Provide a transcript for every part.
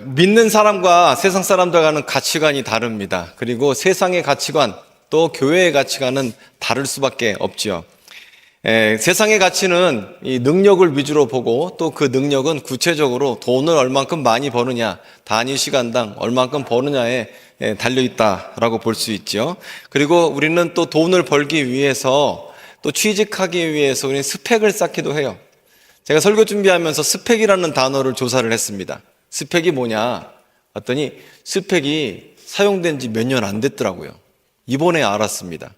믿는 사람과 세상 사람들과는 가치관이 다릅니다. 그리고 세상의 가치관 또 교회의 가치관은 다를 수밖에 없지요. 세상의 가치는 이 능력을 위주로 보고 또 그 능력은 구체적으로 돈을 얼만큼 많이 버느냐, 단위 시간당 얼만큼 버느냐에 달려있다라고 볼 수 있죠. 그리고 우리는 또 돈을 벌기 위해서 또 취직하기 위해서 우리는 스펙을 쌓기도 해요. 제가 설교 준비하면서 스펙이라는 단어를 조사를 했습니다. 스펙이 뭐냐 봤더니 스펙이 사용된 지 몇 년 안 됐더라고요. 이번에 알았습니다.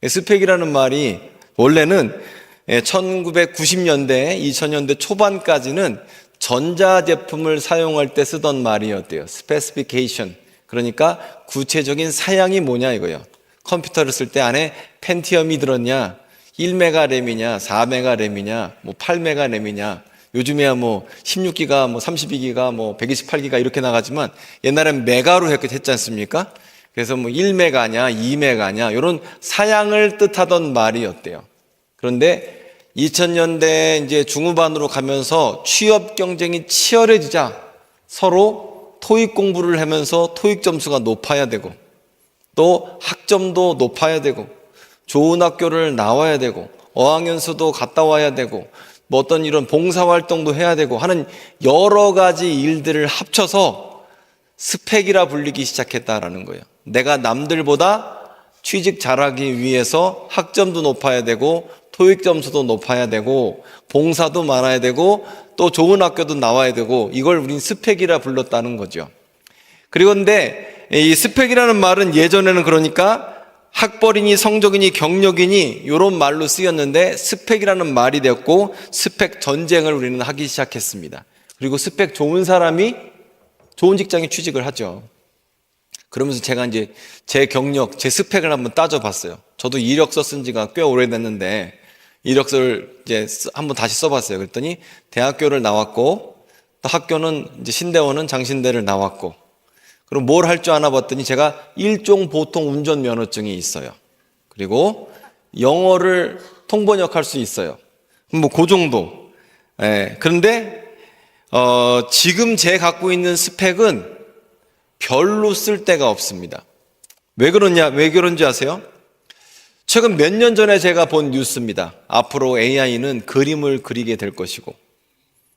스펙이라는 말이 원래는 1990년대, 2000년대 초반까지는 전자제품을 사용할 때 쓰던 말이었대요. specification. 그러니까 구체적인 사양이 뭐냐 이거예요. 컴퓨터를 쓸 때 안에 펜티엄이 들었냐, 1메가 램이냐, 4메가 램이냐, 8메가 램이냐. 요즘에야 16기가, 32기가, 128기가 이렇게 나가지만 옛날엔 메가로 했지 않습니까? 그래서 1메가냐, 2메가냐 이런 사양을 뜻하던 말이었대요. 그런데 2000년대 이제 중후반으로 가면서 취업 경쟁이 치열해지자 서로 토익 공부를 하면서 토익 점수가 높아야 되고 또 학점도 높아야 되고 좋은 학교를 나와야 되고 어학연수도 갔다 와야 되고 어떤 이런 봉사활동도 해야 되고 하는 여러 가지 일들을 합쳐서 스펙이라 불리기 시작했다라는 거예요. 내가 남들보다 취직 잘하기 위해서 학점도 높아야 되고 토익 점수도 높아야 되고 봉사도 많아야 되고 또 좋은 학교도 나와야 되고 이걸 우린 스펙이라 불렀다는 거죠. 그런데 이 스펙이라는 말은 예전에는 그러니까 학벌이니 성적이니 경력이니 이런 말로 쓰였는데 스펙이라는 말이 되었고 스펙 전쟁을 우리는 하기 시작했습니다. 그리고 스펙 좋은 사람이 좋은 직장에 취직을 하죠. 그러면서 제가 이제 제 경력, 제 스펙을 한번 따져봤어요. 저도 이력서 쓴 지가 꽤 오래됐는데 이력서를 이제 한번 다시 써봤어요. 그랬더니 대학교를 나왔고 또 학교는 이제 신대원은 장신대를 나왔고 그럼 뭘 할 줄 아나 봤더니 제가 일종 보통 운전면허증이 있어요. 그리고 영어를 통번역할 수 있어요. 그 정도. 그런데 지금 제 갖고 있는 스펙은 별로 쓸 데가 없습니다. 왜 그런지 아세요? 최근 몇 년 전에 제가 본 뉴스입니다. 앞으로 AI는 그림을 그리게 될 것이고,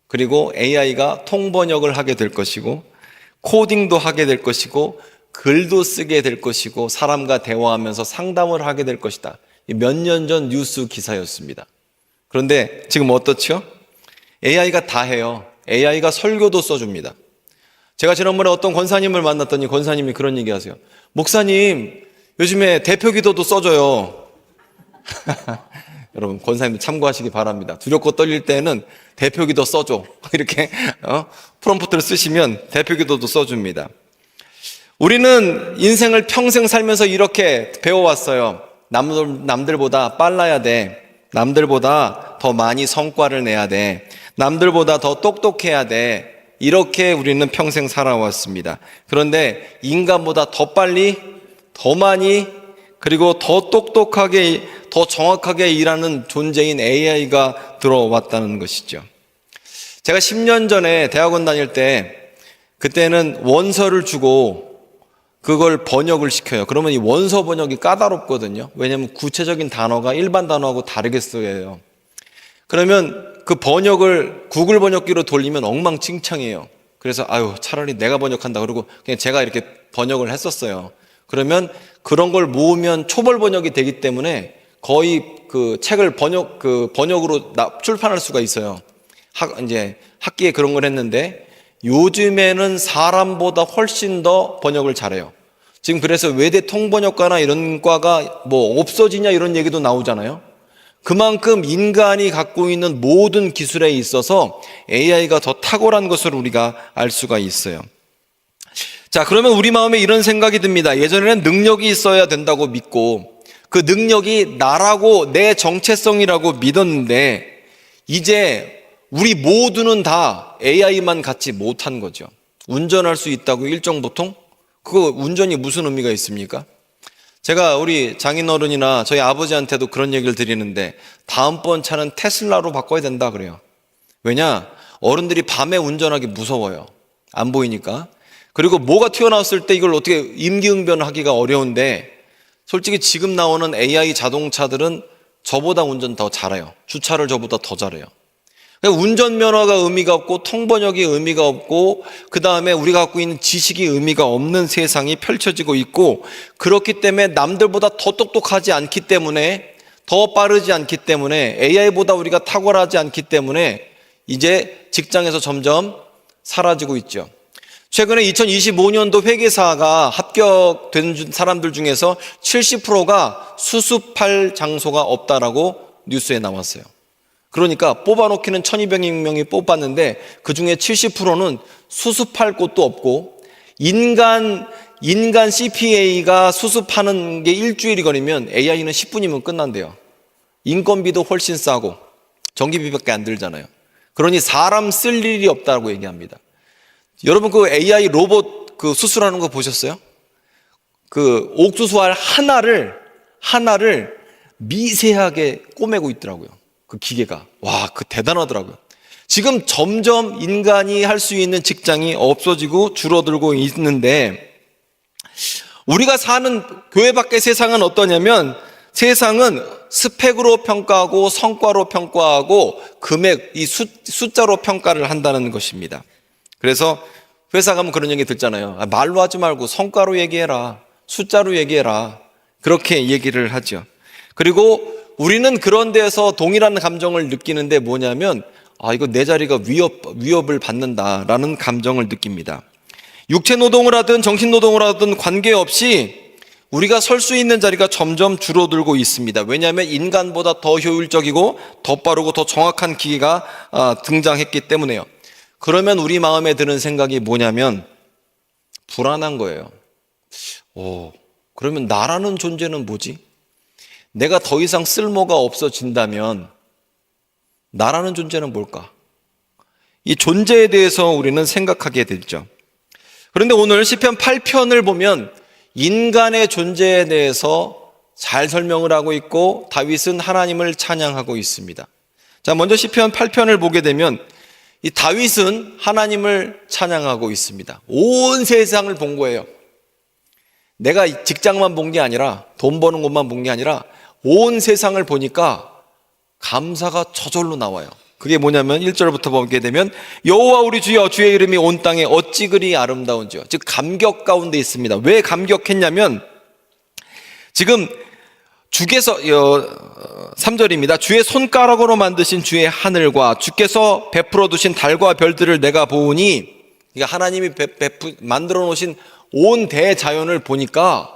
그리고 AI가 통번역을 하게 될 것이고, 코딩도 하게 될 것이고, 글도 쓰게 될 것이고, 사람과 대화하면서 상담을 하게 될 것이다. 몇 년 전 뉴스 기사였습니다. 그런데 지금 어떻죠? AI가 다 해요. AI가 설교도 써줍니다. 제가 지난번에 어떤 권사님을 만났더니 권사님이 그런 얘기 하세요. 목사님, 요즘에 대표기도도 써줘요. 여러분, 권사님 참고하시기 바랍니다. 두렵고 떨릴 때는 대표기도 써줘. 이렇게 프롬프트를 쓰시면 대표기도도 써줍니다. 우리는 인생을 평생 살면서 이렇게 배워왔어요. 남들보다 빨라야 돼. 남들보다 더 많이 성과를 내야 돼. 남들보다 더 똑똑해야 돼. 이렇게 우리는 평생 살아왔습니다. 그런데 인간보다 더 빨리, 더 많이, 그리고 더 똑똑하게, 더 정확하게 일하는 존재인 AI가 들어왔다는 것이죠. 제가 10년 전에 대학원 다닐 때 그때는 원서를 주고 그걸 번역을 시켜요. 그러면 이 원서 번역이 까다롭거든요. 왜냐하면 구체적인 단어가 일반 단어하고 다르게 쓰여요. 그러면 그 번역을 구글 번역기로 돌리면 엉망진창이에요. 그래서 차라리 내가 번역한다 그러고 그냥 제가 이렇게 번역을 했었어요. 그러면 그런 걸 모으면 초벌 번역이 되기 때문에 거의 그 책을 번역으로 출판할 수가 있어요. 이제 학기에 그런 걸 했는데 요즘에는 사람보다 훨씬 더 번역을 잘해요. 지금 그래서 외대 통번역과나 이런 과가 없어지냐 이런 얘기도 나오잖아요. 그만큼 인간이 갖고 있는 모든 기술에 있어서 AI가 더 탁월한 것을 우리가 알 수가 있어요. 자, 그러면 우리 마음에 이런 생각이 듭니다. 예전에는 능력이 있어야 된다고 믿고 그 능력이 나라고 내 정체성이라고 믿었는데 이제 우리 모두는 다 AI만 갖지 못한 거죠. 운전할 수 있다고 일정보통? 그거 운전이 무슨 의미가 있습니까? 제가 우리 장인어른이나 저희 아버지한테도 그런 얘기를 드리는데 다음번 차는 테슬라로 바꿔야 된다 그래요. 왜냐? 어른들이 밤에 운전하기 무서워요. 안 보이니까. 그리고 뭐가 튀어나왔을 때 이걸 어떻게 임기응변하기가 어려운데, 솔직히 지금 나오는 AI 자동차들은 저보다 운전 더 잘해요. 주차를 저보다 더 잘해요. 그러니까 운전면허가 의미가 없고 통번역이 의미가 없고 그 다음에 우리가 갖고 있는 지식이 의미가 없는 세상이 펼쳐지고 있고, 그렇기 때문에 남들보다 더 똑똑하지 않기 때문에, 더 빠르지 않기 때문에, AI보다 우리가 탁월하지 않기 때문에 이제 직장에서 점점 사라지고 있죠. 최근에 2025년도 회계사가 합격된 사람들 중에서 70%가 수습할 장소가 없다라고 뉴스에 나왔어요. 그러니까 뽑아놓기는 1200명이 뽑았는데 그 중에 70%는 수습할 곳도 없고, 인간 CPA가 수습하는 게 일주일이 걸리면 AI는 10분이면 끝난대요. 인건비도 훨씬 싸고 전기비밖에 안 들잖아요. 그러니 사람 쓸 일이 없다고 얘기합니다. 여러분 그 AI 로봇 그 수술하는 거 보셨어요? 그 옥수수알 하나를 미세하게 꼬매고 있더라고요. 그 기계가. 와, 그 대단하더라고요. 지금 점점 인간이 할 수 있는 직장이 없어지고 줄어들고 있는데, 우리가 사는 교회 밖의 세상은 어떠냐면, 세상은 스펙으로 평가하고 성과로 평가하고 금액, 이 숫자로 평가를 한다는 것입니다. 그래서 회사 가면 그런 얘기 듣잖아요. 말로 하지 말고 성과로 얘기해라, 숫자로 얘기해라, 그렇게 얘기를 하죠. 그리고 우리는 그런 데에서 동일한 감정을 느끼는데 뭐냐면, 이거 내 자리가 위협을 받는다라는 감정을 느낍니다. 육체 노동을 하든 정신 노동을 하든 관계없이 우리가 설 수 있는 자리가 점점 줄어들고 있습니다. 왜냐하면 인간보다 더 효율적이고 더 빠르고 더 정확한 기계가 등장했기 때문에요. 그러면 우리 마음에 드는 생각이 뭐냐면 불안한 거예요. 그러면 나라는 존재는 뭐지? 내가 더 이상 쓸모가 없어진다면 나라는 존재는 뭘까? 이 존재에 대해서 우리는 생각하게 되죠. 그런데 오늘 시편 8편을 보면 인간의 존재에 대해서 잘 설명을 하고 있고 다윗은 하나님을 찬양하고 있습니다. 자, 먼저 시편 8편을 보게 되면 이 다윗은 하나님을 찬양하고 있습니다. 온 세상을 본 거예요. 내가 직장만 본 게 아니라, 돈 버는 것만 본 게 아니라 온 세상을 보니까 감사가 저절로 나와요. 그게 뭐냐면 1절부터 보게 되면 여호와 우리 주여, 주의 이름이 온 땅에 어찌 그리 아름다운지요. 즉 감격 가운데 있습니다. 왜 감격했냐면 지금 주께서 3절입니다. 주의 손가락으로 만드신 주의 하늘과 주께서 베풀어 두신 달과 별들을 내가 보으니, 그러니까 하나님이 만들어 놓으신 온 대자연을 보니까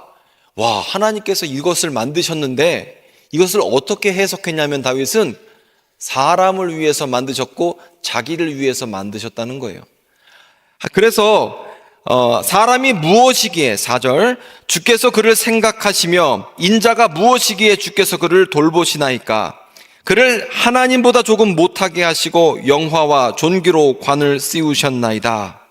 와, 하나님께서 이것을 만드셨는데 이것을 어떻게 해석했냐면 다윗은 사람을 위해서 만드셨고 자기를 위해서 만드셨다는 거예요. 그래서 사람이 무엇이기에, 4절, 주께서 그를 생각하시며 인자가 무엇이기에 주께서 그를 돌보시나이까. 그를 하나님보다 조금 못하게 하시고 영화와 존귀로 관을 씌우셨나이다.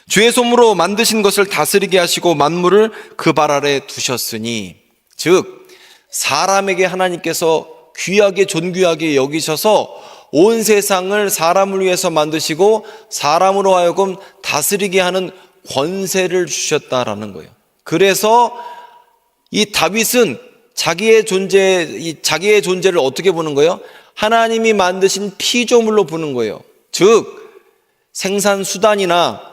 주의 손으로 만드신 것을 다스리게 하시고 만물을 그 발 아래 두셨으니, 즉 사람에게 하나님께서 귀하게 존귀하게 여기셔서 온 세상을 사람을 위해서 만드시고 사람으로 하여금 다스리게 하는 권세를 주셨다라는 거예요. 그래서 이 다윗은 자기의 존재를 어떻게 보는 거예요? 하나님이 만드신 피조물로 보는 거예요. 즉 생산수단이나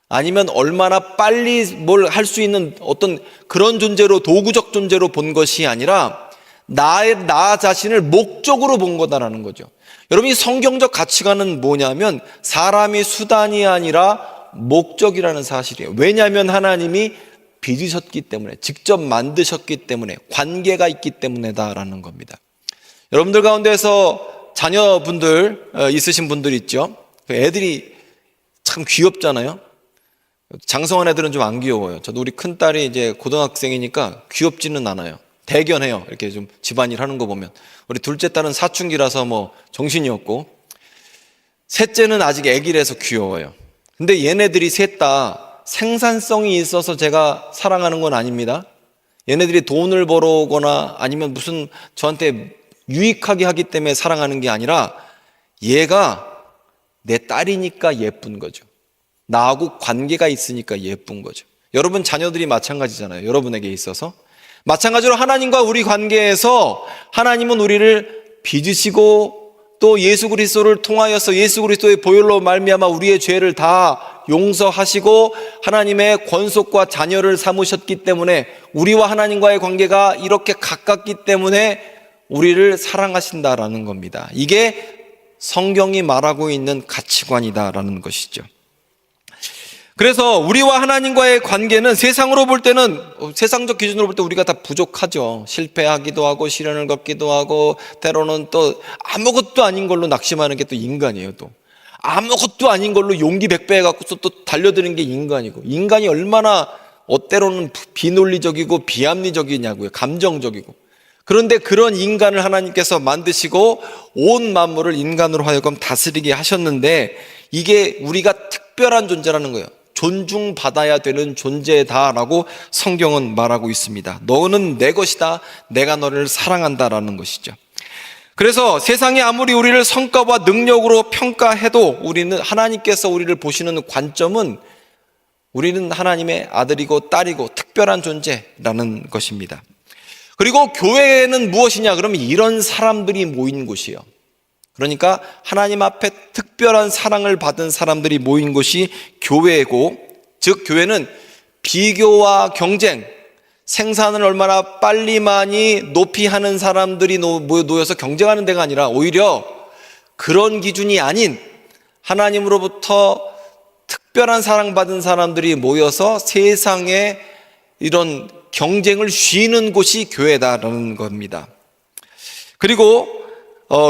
아니면 얼마나 빨리 뭘 할 수 있는 어떤 그런 존재로, 도구적 존재로 본 것이 아니라 나 자신을 목적으로 본 거다라는 거죠. 여러분, 이 성경적 가치관은 뭐냐면 사람이 수단이 아니라 목적이라는 사실이에요. 왜냐하면 하나님이 빚으셨기 때문에, 직접 만드셨기 때문에, 관계가 있기 때문에다라는 겁니다. 여러분들 가운데서 자녀분들 있으신 분들 있죠? 애들이 참 귀엽잖아요. 장성한 애들은 좀 안 귀여워요. 저도 우리 큰딸이 이제 고등학생이니까 귀엽지는 않아요. 대견해요. 이렇게 좀 집안일 하는 거 보면. 우리 둘째 딸은 사춘기라서 뭐 정신이 없고, 셋째는 아직 애기라서 귀여워요. 근데 얘네들이 셋 다 생산성이 있어서 제가 사랑하는 건 아닙니다. 얘네들이 돈을 벌어오거나 아니면 무슨 저한테 유익하게 하기 때문에 사랑하는 게 아니라 얘가 내 딸이니까 예쁜 거죠. 나하고 관계가 있으니까 예쁜 거죠. 여러분 자녀들이 마찬가지잖아요. 여러분에게 있어서. 마찬가지로 하나님과 우리 관계에서 하나님은 우리를 빚으시고 또 예수 그리스도를 통하여서 예수 그리스도의 보혈로 말미암아 우리의 죄를 다 용서하시고 하나님의 권속과 자녀를 삼으셨기 때문에 우리와 하나님과의 관계가 이렇게 가깝기 때문에 우리를 사랑하신다라는 겁니다. 이게 성경이 말하고 있는 가치관이다라는 것이죠. 그래서 우리와 하나님과의 관계는 세상으로 볼 때는, 세상적 기준으로 볼 때 우리가 다 부족하죠. 실패하기도 하고 시련을 겪기도 하고 때로는 또 아무것도 아닌 걸로 낙심하는 게 또 인간이에요. 또 아무것도 아닌 걸로 용기 백배 해갖고 또 달려드는 게 인간이고, 인간이 얼마나 때로는 비논리적이고 비합리적이냐고요. 감정적이고. 그런데 그런 인간을 하나님께서 만드시고 온 만물을 인간으로 하여금 다스리게 하셨는데 이게 우리가 특별한 존재라는 거예요. 존중받아야 되는 존재다라고 성경은 말하고 있습니다. 너는 내 것이다. 내가 너를 사랑한다라는 것이죠. 그래서 세상이 아무리 우리를 성과와 능력으로 평가해도 우리는 하나님께서 우리를 보시는 관점은 우리는 하나님의 아들이고 딸이고 특별한 존재라는 것입니다. 그리고 교회는 무엇이냐? 그러면 이런 사람들이 모인 곳이에요. 그러니까 하나님 앞에 특별한 사랑을 받은 사람들이 모인 곳이 교회고, 즉 교회는 비교와 경쟁, 생산을 얼마나 빨리 많이 높이 하는 사람들이 모여서 경쟁하는 데가 아니라 오히려 그런 기준이 아닌 하나님으로부터 특별한 사랑받은 사람들이 모여서 세상에 이런 경쟁을 쉬는 곳이 교회다라는 겁니다. 그리고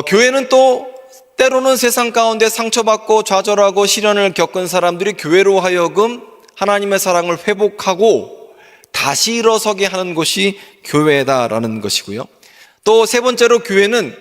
교회는 또 때로는 세상 가운데 상처받고 좌절하고 시련을 겪은 사람들이 교회로 하여금 하나님의 사랑을 회복하고 다시 일어서게 하는 곳이 교회다라는 것이고요. 또 세 번째로 교회는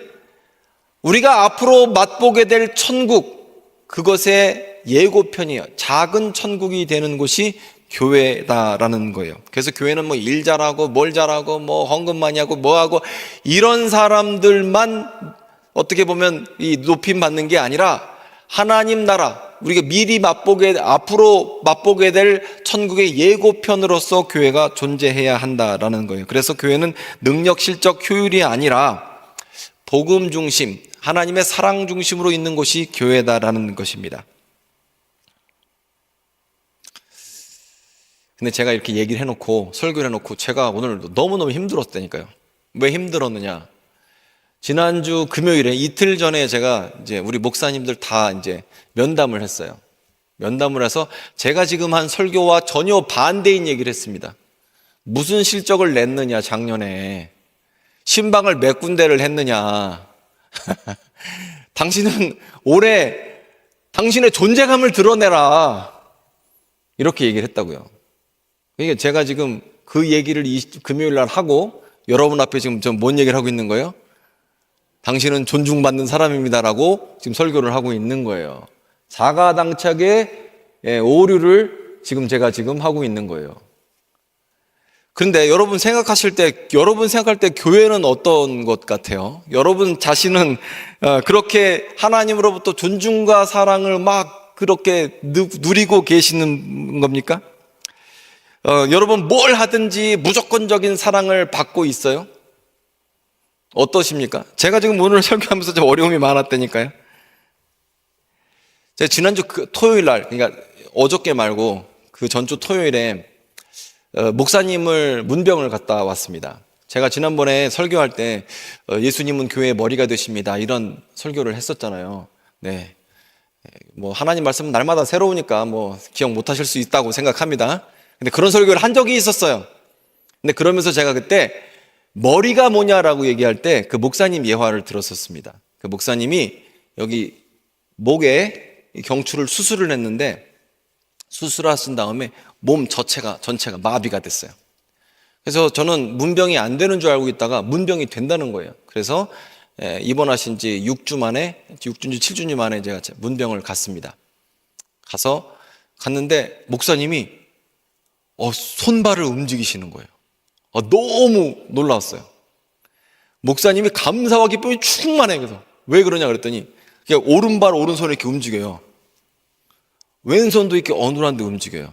우리가 앞으로 맛보게 될 천국, 그것의 예고편이에요. 작은 천국이 되는 곳이 교회다라는 거예요. 그래서 교회는 뭐 일 잘하고 뭘 잘하고 뭐 헌금 많이 하고 뭐 하고 이런 사람들만 어떻게 보면 이 높임 받는 게 아니라 하나님 나라, 우리가 미리 앞으로 맛보게 될 천국의 예고편으로서 교회가 존재해야 한다라는 거예요. 그래서 교회는 능력, 실적, 효율이 아니라 복음 중심, 하나님의 사랑 중심으로 있는 곳이 교회다라는 것입니다. 근데 제가 이렇게 얘기를 해놓고 설교를 해놓고 제가 오늘 너무너무 힘들었다니까요. 왜 힘들었느냐? 지난주 금요일에 이틀 전에 제가 이제 우리 목사님들 다 이제 면담을 했어요. 면담을 해서 제가 지금 한 설교와 전혀 반대인 얘기를 했습니다. 무슨 실적을 냈느냐, 작년에. 신방을 몇 군데를 했느냐. 당신은 올해 당신의 존재감을 드러내라. 이렇게 얘기를 했다고요. 그러니까 제가 지금 그 얘기를 금요일 날 하고 여러분 앞에 지금 좀 뭔 얘기를 하고 있는 거예요? 당신은 존중받는 사람입니다라고 지금 설교를 하고 있는 거예요. 자가당착의 오류를 제가 지금 하고 있는 거예요. 그런데 여러분 생각할 때 교회는 어떤 것 같아요? 여러분 자신은 그렇게 하나님으로부터 존중과 사랑을 막 그렇게 누리고 계시는 겁니까? 여러분 뭘 하든지 무조건적인 사랑을 받고 있어요? 어떠십니까? 제가 지금 오늘 설교하면서 좀 어려움이 많았다니까요. 제가 지난주 토요일 날, 그러니까 어저께 말고 그 전주 토요일에 목사님을 문병을 갔다 왔습니다. 제가 지난번에 설교할 때 예수님은 교회의 머리가 되십니다, 이런 설교를 했었잖아요. 네, 뭐 하나님 말씀은 날마다 새로우니까 뭐 기억 못 하실 수 있다고 생각합니다. 근데 그런 설교를 한 적이 있었어요. 근데 그러면서 제가 그때 머리가 뭐냐라고 얘기할 때 그 목사님 예화를 들었었습니다. 그 목사님이 여기 목에 경추를 수술을 했는데 수술하신 다음에 몸 전체가 마비가 됐어요. 그래서 저는 문병이 안 되는 줄 알고 있다가 문병이 된다는 거예요. 그래서 입원하신 지 6주인지 7주인지 만에 제가 문병을 갔습니다. 갔는데 목사님이 손발을 움직이시는 거예요. 너무 놀라웠어요. 목사님이 감사와 기쁨이 충만해요. 그래서 왜 그러냐 그랬더니 그냥 오른발 오른손을 이렇게 움직여요. 왼손도 이렇게 어눌한데 움직여요.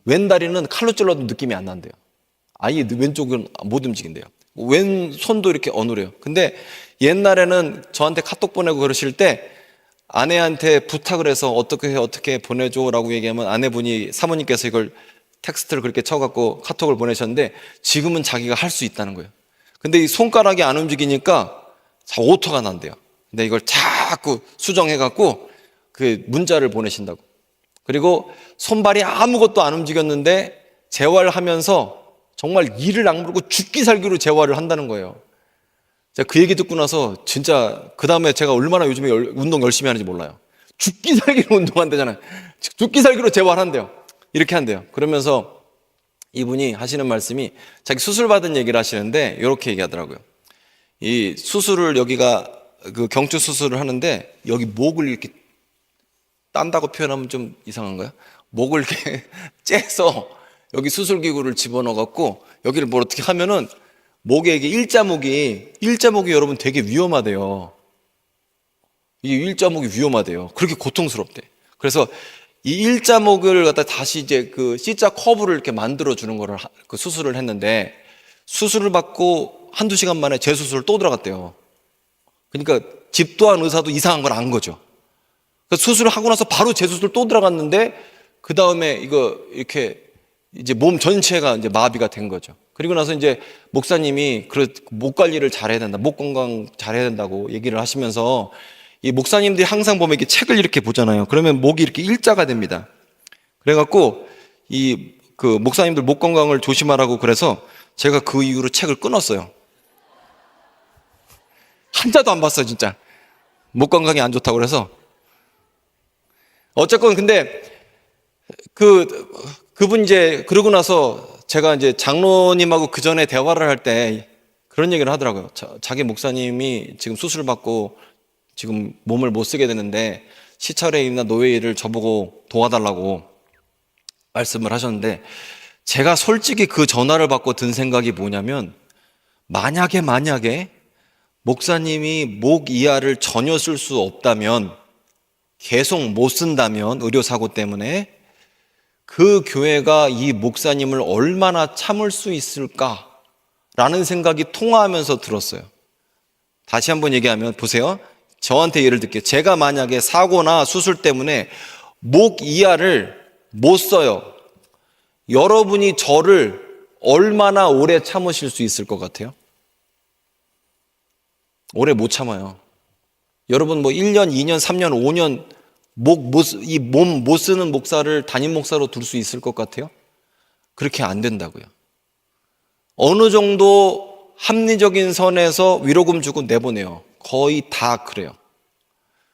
왼다리는 칼로 찔러도 느낌이 안 난대요. 아예 왼쪽은 못 움직인대요. 왼손도 이렇게 어눌해요. 근데 옛날에는 저한테 카톡 보내고 그러실 때 아내한테 부탁을 해서 어떻게 보내줘라고 얘기하면 아내분이 사모님께서 이걸 텍스트를 그렇게 쳐갖고 카톡을 보내셨는데 지금은 자기가 할 수 있다는 거예요. 근데 이 손가락이 안 움직이니까 오토가 난대요. 근데 이걸 자꾸 수정해갖고 그 문자를 보내신다고. 그리고 손발이 아무것도 안 움직였는데 재활을 하면서 정말 이를 악물고 죽기 살기로 재활을 한다는 거예요. 제가 그 얘기 듣고 나서 진짜 그 다음에 제가 얼마나 요즘에 운동 열심히 하는지 몰라요. 죽기 살기로 운동한대잖아요. 죽기 살기로 재활한대요. 이렇게 한대요. 그러면서 이분이 하시는 말씀이 자기 수술 받은 얘기를 하시는데 이렇게 얘기하더라고요. 이 수술을 여기가 그 경추 수술을 하는데 여기 목을 이렇게 딴다고 표현하면 좀 이상한가요? 목을 이렇게 째서 여기 수술기구를 집어넣어갖고 여기를 뭘 어떻게 하면은 목에 이게 일자목이 여러분 되게 위험하대요. 이 일자목이 위험하대요. 그렇게 고통스럽대. 그래서 이 일자목을 갖다 다시 이제 그 C자 커브를 이렇게 만들어주는 거를 그 수술을 했는데 수술을 받고 한두 시간 만에 재수술을 또 들어갔대요. 그러니까 집도한 의사도 이상한 걸 안 거죠. 그래서 수술을 하고 나서 바로 재수술 또 들어갔는데 그 다음에 이거 이렇게 이제 몸 전체가 이제 마비가 된 거죠. 그리고 나서 이제 목사님이 목 관리를 잘해야 된다, 목 건강 잘해야 된다고 얘기를 하시면서 이 목사님들이 항상 보면 이렇게 책을 이렇게 보잖아요. 그러면 목이 이렇게 일자가 됩니다. 그래갖고 그 목사님들 목 건강을 조심하라고 그래서 제가 그 이후로 책을 끊었어요. 한자도 안 봤어요, 진짜. 목 건강이 안 좋다고 그래서. 어쨌건 근데 그분 이제 그러고 나서 제가 이제 장로님하고 그 전에 대화를 할 때 그런 얘기를 하더라고요. 자기 목사님이 지금 수술 받고 지금 몸을 못 쓰게 되는데 시찰회의나 노회의를 저보고 도와달라고 말씀을 하셨는데 제가 솔직히 그 전화를 받고 든 생각이 뭐냐면 만약에 목사님이 목 이하를 전혀 쓸 수 없다면 계속 못 쓴다면 의료사고 때문에 그 교회가 이 목사님을 얼마나 참을 수 있을까라는 생각이 통하면서 들었어요. 다시 한번 얘기하면 보세요. 저한테 예를 들게요. 제가 만약에 사고나 수술 때문에 목 이하를 못 써요. 여러분이 저를 얼마나 오래 참으실 수 있을 것 같아요? 오래 못 참아요. 여러분 1년, 2년, 3년, 5년 이 몸 못 쓰는 목사를 담임 목사로 둘 수 있을 것 같아요? 그렇게 안 된다고요. 어느 정도 합리적인 선에서 위로금 주고 내보내요. 거의 다 그래요.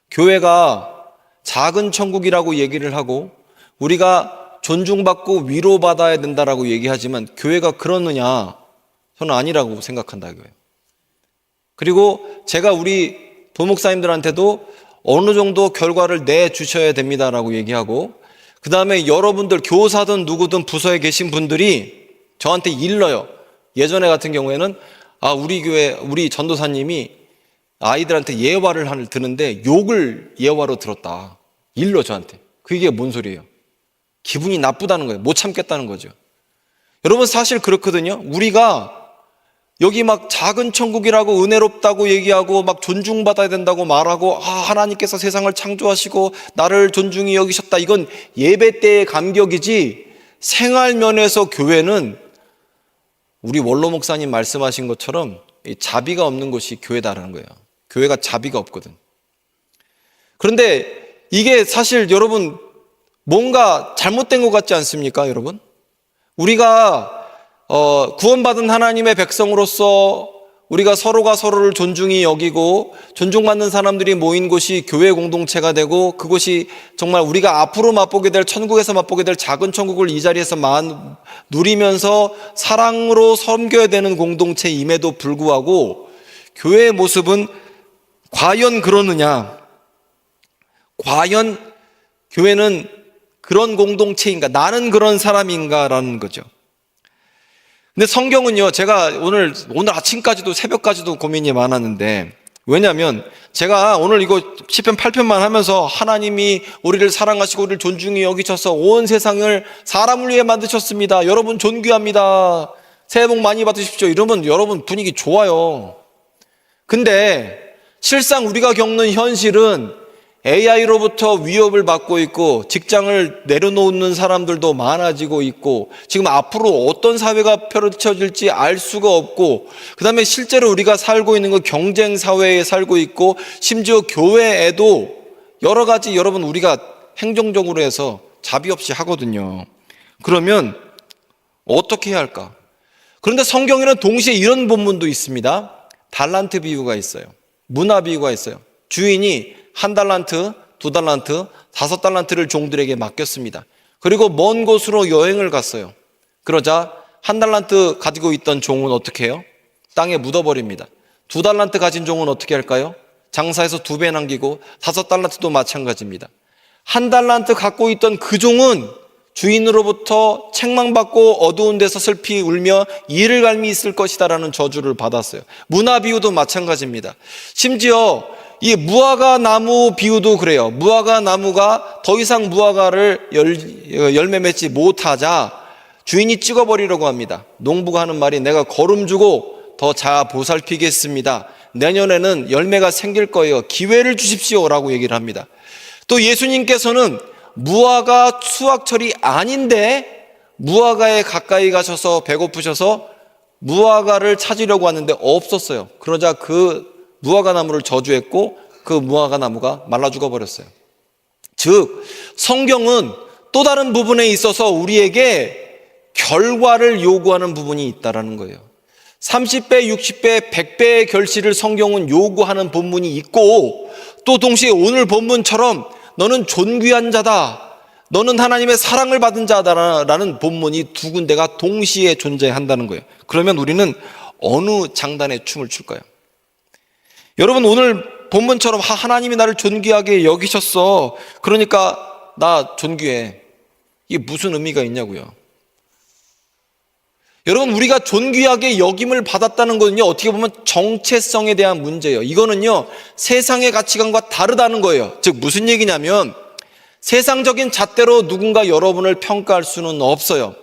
교회가 작은 천국이라고 얘기를 하고 우리가 존중받고 위로받아야 된다라고 얘기하지만 교회가 그러느냐? 저는 아니라고 생각한다고요. 그리고 제가 우리 도목사님들한테도 어느 정도 결과를 내주셔야 됩니다라고 얘기하고 그 다음에 여러분들 교사든 누구든 부서에 계신 분들이 저한테 일러요. 예전에 같은 경우에는 우리 교회 우리 전도사님이 아이들한테 예화를 드는데 욕을 예화로 들었다. 일러 저한테. 그게 뭔 소리예요? 기분이 나쁘다는 거예요. 못 참겠다는 거죠. 여러분 사실 그렇거든요. 우리가 여기 막 작은 천국이라고 은혜롭다고 얘기하고 막 존중받아야 된다고 말하고 하나님께서 세상을 창조하시고 나를 존중히 여기셨다. 이건 예배 때의 감격이지 생활면에서 교회는 우리 원로 목사님 말씀하신 것처럼 자비가 없는 곳이 교회다라는 거예요. 교회가 자비가 없거든. 그런데 이게 사실 여러분 뭔가 잘못된 것 같지 않습니까, 여러분? 우리가 구원받은 하나님의 백성으로서 우리가 서로가 서로를 존중히 여기고 존중받는 사람들이 모인 곳이 교회 공동체가 되고 그곳이 정말 우리가 앞으로 맛보게 될 천국에서 맛보게 될 작은 천국을 이 자리에서 누리면서 사랑으로 섬겨야 되는 공동체임에도 불구하고 교회의 모습은 과연 그러느냐? 과연 교회는 그런 공동체인가? 나는 그런 사람인가라는 거죠. 근데 성경은요, 제가 오늘 아침까지도 새벽까지도 고민이 많았는데 왜냐하면 제가 오늘 이거 시편 8편만 하면서 하나님이 우리를 사랑하시고 우리를 존중히 여기셔서 온 세상을 사람을 위해 만드셨습니다. 여러분 존귀합니다. 새해 복 많이 받으십시오. 이러면 여러분 분위기 좋아요. 근데 실상 우리가 겪는 현실은 AI로부터 위협을 받고 있고 직장을 내려놓는 사람들도 많아지고 있고 지금 앞으로 어떤 사회가 펼쳐질지 알 수가 없고 그 다음에 실제로 우리가 살고 있는 건 경쟁 사회에 살고 있고 심지어 교회에도 여러 가지 여러분 우리가 행정적으로 해서 자비 없이 하거든요. 그러면 어떻게 해야 할까? 그런데 성경에는 동시에 이런 본문도 있습니다. 달란트 비유가 있어요. 문화 비유가 있어요. 주인이 1달란트, 2달란트, 5달란트를 종들에게 맡겼습니다. 그리고 먼 곳으로 여행을 갔어요. 그러자 1달란트 가지고 있던 종은 어떻게 해요? 땅에 묻어버립니다. 2달란트 가진 종은 어떻게 할까요? 장사해서 2배 남기고 5달란트도 마찬가지입니다. 1달란트 갖고 있던 그 종은 주인으로부터 책망받고 어두운 데서 슬피 울며 이를 갈미 있을 것이다라는 저주를 받았어요. 문화 비유도 마찬가지입니다. 심지어 이 무화과 나무 비유도 그래요. 무화과 나무가 더 이상 무화과를 열매 맺지 못하자 주인이 찍어버리려고 합니다. 농부가 하는 말이 내가 거름 주고 더 잘 보살피겠습니다. 내년에는 열매가 생길 거예요. 기회를 주십시오라고 얘기를 합니다. 또 예수님께서는 무화과 수확철이 아닌데 무화과에 가까이 가셔서 배고프셔서 무화과를 찾으려고 하는데 없었어요. 그러자 그 무화과 나무를 저주했고 그 무화과 나무가 말라 죽어버렸어요. 즉 성경은 또 다른 부분에 있어서 우리에게 결과를 요구하는 부분이 있다는 거예요. 30배, 60배, 100배의 결실을 성경은 요구하는 본문이 있고 또 동시에 오늘 본문처럼 너는 존귀한 자다, 너는 하나님의 사랑을 받은 자다라는 본문이 두 군데가 동시에 존재한다는 거예요. 그러면 우리는 어느 장단에 춤을 출까요? 여러분 오늘 본문처럼 하나님이 나를 존귀하게 여기셨어, 그러니까 나 존귀해, 이게 무슨 의미가 있냐고요. 여러분 우리가 존귀하게 여김을 받았다는 것은요 어떻게 보면 정체성에 대한 문제예요. 이거는요 세상의 가치관과 다르다는 거예요. 즉 무슨 얘기냐면 세상적인 잣대로 누군가 여러분을 평가할 수는 없어요.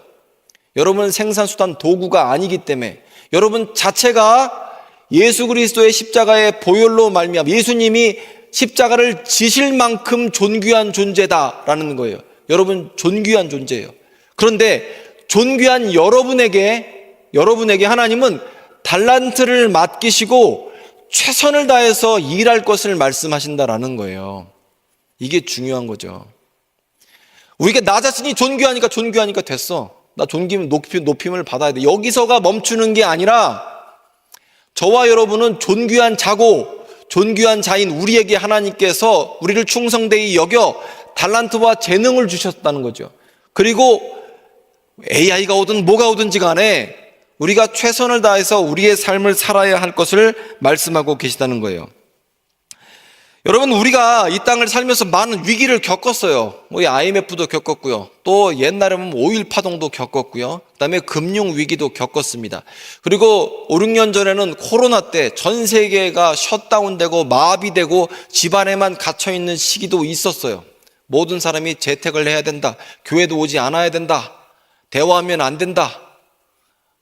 여러분은 생산수단 도구가 아니기 때문에 여러분 자체가 예수 그리스도의 십자가의 보혈로 말미암아 예수님이 십자가를 지실 만큼 존귀한 존재다라는 거예요. 여러분 존귀한 존재예요. 그런데 존귀한 여러분에게 하나님은 달란트를 맡기시고 최선을 다해서 일할 것을 말씀하신다라는 거예요. 이게 중요한 거죠. 우리가 나 자신이 존귀하니까 됐어, 나 높임을 받아야 돼, 여기서가 멈추는 게 아니라 저와 여러분은 존귀한 자고 존귀한 자인 우리에게 하나님께서 우리를 충성되이 여겨 달란트와 재능을 주셨다는 거죠. 그리고 AI가 오든 뭐가 오든지 간에 우리가 최선을 다해서 우리의 삶을 살아야 할 것을 말씀하고 계시다는 거예요. 여러분 우리가 이 땅을 살면서 많은 위기를 겪었어요. IMF도 겪었고요, 또 옛날에 보면 5.1 파동도 겪었고요, 그 다음에 금융위기도 겪었습니다. 그리고 5, 6년 전에는 코로나 때 전 세계가 셧다운되고 마비되고 집안에만 갇혀있는 시기도 있었어요. 모든 사람이 재택을 해야 된다, 교회도 오지 않아야 된다, 대화하면 안 된다,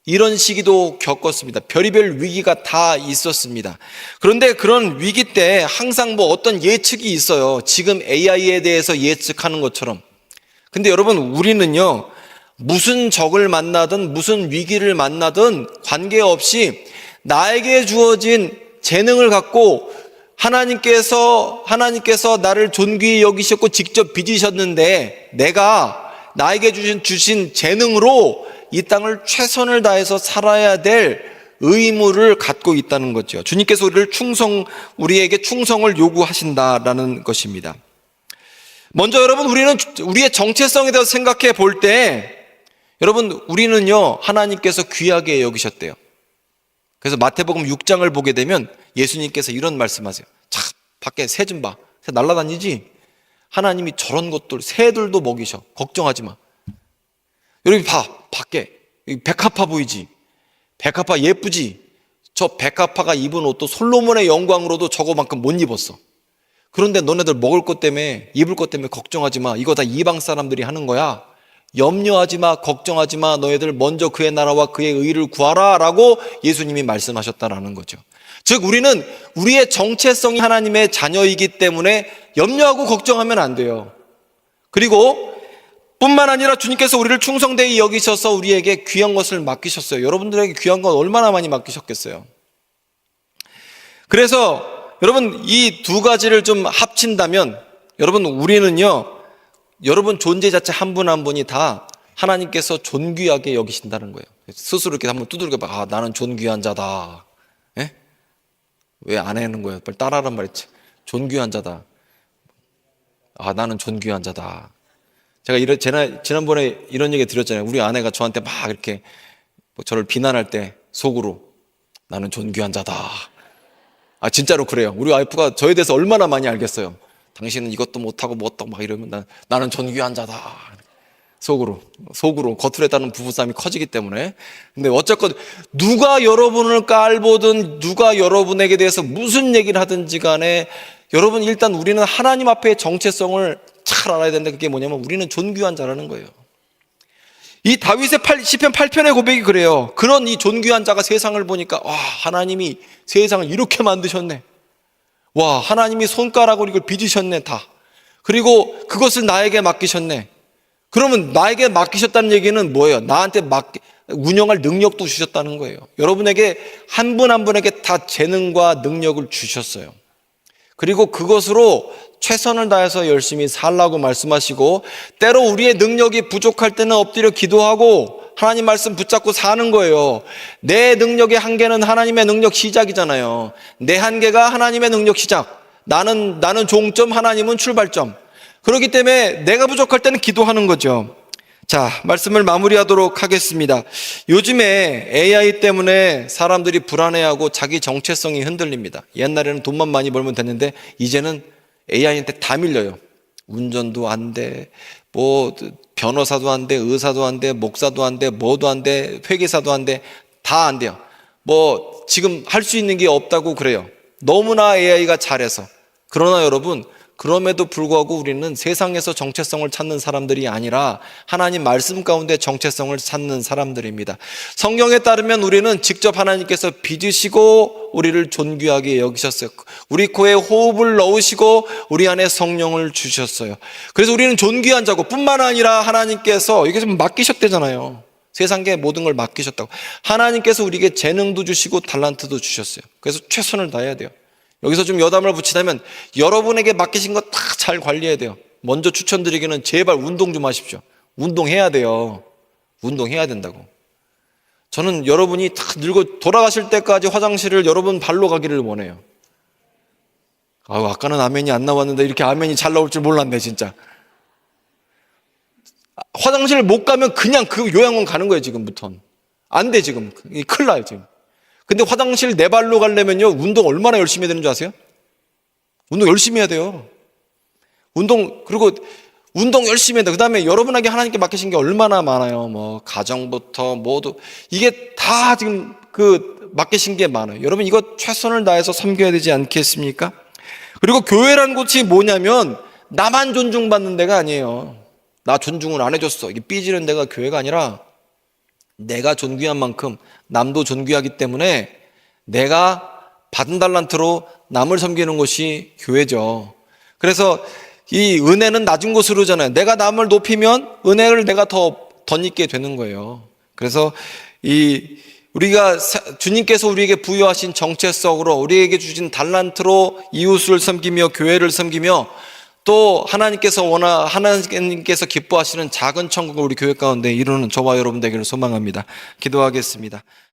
이런 시기도 겪었습니다. 별의별 위기가 다 있었습니다. 그런데 그런 위기 때 항상 어떤 예측이 있어요. 지금 AI에 대해서 예측하는 것처럼. 근데 여러분 우리는요 무슨 적을 만나든 무슨 위기를 만나든 관계없이 나에게 주어진 재능을 갖고 하나님께서 나를 존귀히 여기셨고 직접 빚으셨는데 내가 나에게 주신 재능으로 이 땅을 최선을 다해서 살아야 될 의무를 갖고 있다는 거죠. 주님께서 우리에게 충성을 요구하신다라는 것입니다. 먼저 여러분 우리는 우리의 정체성에 대해서 생각해 볼 때 여러분 우리는요 하나님께서 귀하게 여기셨대요. 그래서 마태복음 6장을 보게 되면 예수님께서 이런 말씀하세요. 자, 밖에 새 좀 봐, 새 날아다니지? 하나님이 저런 것들 새들도 먹이셔, 걱정하지 마. 여러분 봐, 밖에 백합화 보이지? 백합화 예쁘지? 저 백합화가 입은 옷도 솔로몬의 영광으로도 저거만큼 못 입었어. 그런데 너네들 먹을 것 때문에, 입을 것 때문에 걱정하지 마. 이거 다 이방 사람들이 하는 거야. 염려하지 마, 걱정하지 마. 너희들 먼저 그의 나라와 그의 의를 구하라 라고 예수님이 말씀하셨다라는 거죠. 즉 우리는 우리의 정체성이 하나님의 자녀이기 때문에 염려하고 걱정하면 안 돼요. 그리고 뿐만 아니라 주님께서 우리를 충성되이 여기셔서 우리에게 귀한 것을 맡기셨어요. 여러분들에게 귀한 건 얼마나 많이 맡기셨겠어요. 그래서 여러분 이 두 가지를 좀 합친다면 여러분 우리는요, 여러분 존재 자체 한 분 한 분이 다 하나님께서 존귀하게 여기신다는 거예요. 스스로 이렇게 한번 두들겨 봐. 아, 나는 존귀한 자다. 예? 왜 안 하는 거예요? 빨리 따라하란 말했지. 존귀한 자다. 아, 나는 존귀한 자다. 제가 지난번에 이런 얘기 드렸잖아요. 우리 아내가 저한테 막 이렇게 저를 비난할 때 속으로 나는 존귀한 자다. 아, 진짜로 그래요. 우리 와이프가 저에 대해서 얼마나 많이 알겠어요. 당신은 이것도 못하고 뭐또 막 이러면 나는 존귀한 자다. 속으로 겉으로 했다는 부부싸움이 커지기 때문에. 근데 어쨌건 누가 여러분을 깔보든 누가 여러분에게 대해서 무슨 얘기를 하든지 간에 여러분 일단 우리는 하나님 앞에 정체성을 잘 알아야 되는데 그게 뭐냐면 우리는 존귀한 자라는 거예요. 이 다윗의 시편 8편의 고백이 그래요. 그런 이 존귀한 자가 세상을 보니까 와, 하나님이 세상을 이렇게 만드셨네. 와, 하나님이 손가락으로 이걸 빚으셨네 다. 그리고 그것을 나에게 맡기셨네. 그러면 나에게 맡기셨다는 얘기는 뭐예요? 나한테 운영할 능력도 주셨다는 거예요. 여러분에게 한 분 한 분에게 다 재능과 능력을 주셨어요. 그리고 그것으로 최선을 다해서 열심히 살라고 말씀하시고, 때로 우리의 능력이 부족할 때는 엎드려 기도하고 하나님 말씀 붙잡고 사는 거예요. 내 능력의 한계는 하나님의 능력 시작이잖아요. 내 한계가 하나님의 능력 시작. 나는 종점, 하나님은 출발점. 그렇기 때문에 내가 부족할 때는 기도하는 거죠. 자, 말씀을 마무리하도록 하겠습니다. 요즘에 AI 때문에 사람들이 불안해하고 자기 정체성이 흔들립니다. 옛날에는 돈만 많이 벌면 됐는데 이제는 AI한테 다 밀려요. 운전도 안 돼, 뭐 변호사도 안 돼, 의사도 안 돼, 목사도 안 돼, 뭐도 안 돼, 회계사도 안 돼, 다 안 돼요. 뭐 지금 할 수 있는 게 없다고 그래요. 너무나 AI가 잘해서. 그러나 여러분, 그럼에도 불구하고 우리는 세상에서 정체성을 찾는 사람들이 아니라 하나님 말씀 가운데 정체성을 찾는 사람들입니다. 성경에 따르면 우리는 직접 하나님께서 빚으시고 우리를 존귀하게 여기셨어요. 우리 코에 호흡을 넣으시고 우리 안에 성령을 주셨어요. 그래서 우리는 존귀한 자고, 뿐만 아니라 하나님께서 이게 좀 맡기셨대잖아요. 세상의 모든 걸 맡기셨다고. 하나님께서 우리에게 재능도 주시고 달란트도 주셨어요. 그래서 최선을 다해야 돼요. 여기서 좀 여담을 붙이자면 여러분에게 맡기신 거 다 잘 관리해야 돼요. 먼저 추천드리기는 제발 운동 좀 하십시오. 운동해야 돼요. 운동해야 된다고. 저는 여러분이 다 늙어 돌아가실 때까지 화장실을 여러분 발로 가기를 원해요. 아까는 아멘이 안 나왔는데 이렇게 아멘이 잘 나올 줄 몰랐네 진짜. 화장실 못 가면 그냥 그 요양원 가는 거예요. 지금부터는 안 돼. 지금 큰일 나요 지금. 근데 화장실 네 발로 가려면요, 운동 얼마나 열심히 해야 되는 줄 아세요? 운동 열심히 해야 돼요. 그리고 운동 열심히 해야 돼요. 그 다음에 여러분에게 하나님께 맡기신 게 얼마나 많아요. 뭐 가정부터 모두 이게 다 지금 맡기신 게 많아요. 여러분 이거 최선을 다해서 섬겨야 되지 않겠습니까? 그리고 교회라는 곳이 뭐냐면 나만 존중받는 데가 아니에요. 나 존중을 안 해줬어, 이게 삐지는 데가 교회가 아니라 내가 존귀한 만큼 남도 존귀하기 때문에 내가 받은 달란트로 남을 섬기는 것이 교회죠. 그래서 이 은혜는 낮은 곳으로 잖아요. 내가 남을 높이면 은혜를 내가 더 덧입게 되는 거예요. 그래서 우리가 주님께서 우리에게 부여하신 정체성으로 우리에게 주신 달란트로 이웃을 섬기며 교회를 섬기며 또 하나님께서 기뻐하시는 작은 천국을 우리 교회 가운데 이루는 저와 여러분 되기를 소망합니다. 기도하겠습니다.